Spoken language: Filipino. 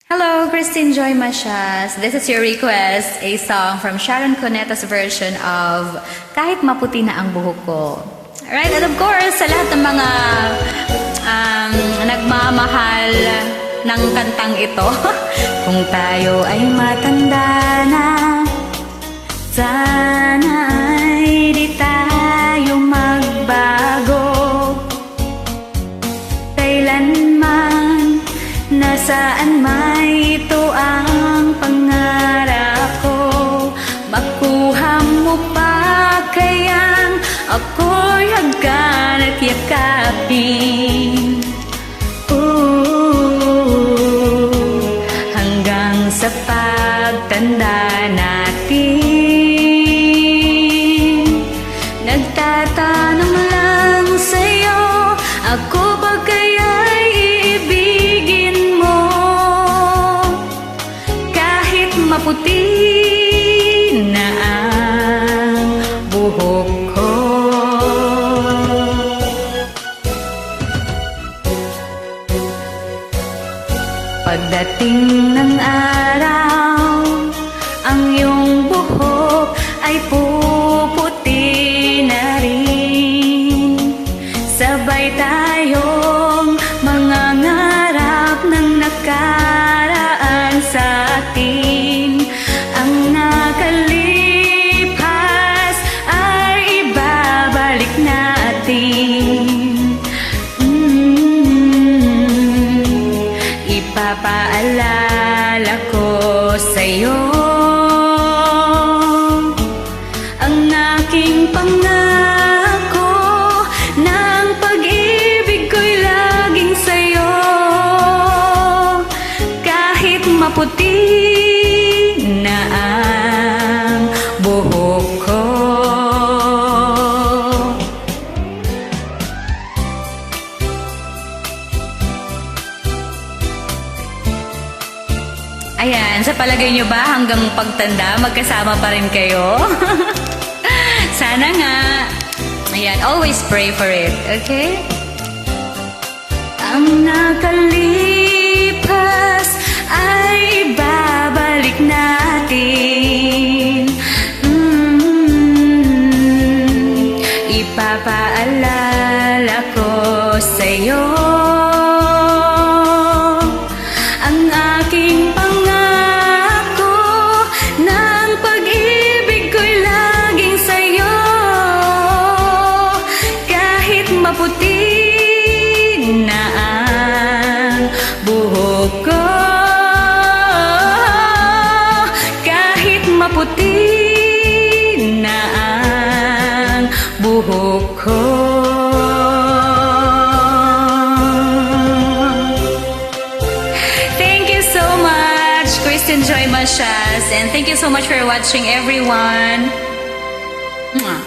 Hello, Christine Joy Masias. This is your request, a song from Sharon Cuneta's version of Kahit Maputi na ang Buhok Ko. Alright, and of course, sa lahat ng mga nagmamahal ng kantang ito, kung tayo ay matanda na, sana ay di tayo magbago. Kailanman, nasaan may ito ang pangarap ko. Makuha mo pa kayang ako'y hagkan at yakapin. Hanggang sa pagtanda natin, nagtatanong lang sa'yo, ako ba kaya'y ibigin mo? Kahit maputi na ang buhok ko. Pagdating ng araw, ang iyong buhok ay puputi na rin. Sabay tayong mangangarap ng nakaraan sa atin. Ang nakalipas ay ibabalik natin. Ipapaalala ko sa'yo ang aking pangako ng pag-ibig ko'y laging sa'yo. Kahit maputi na ang buhok ko. Ayan, sa palagay nyo ba hanggang pagtanda magkasama pa rin kayo? Sana nga. Ayan, always pray for it, okay? Ang nakalipas ay babalik natin. Ipapaalala ko sa'yo ang aking pangako ng pag-ibig ko'y laging sa'yo. Kahit maputi na ang buhok ko, kahit maputi na ang buhok ko. Christine Joy Masias, and thank you so much for watching, everyone. Mwah.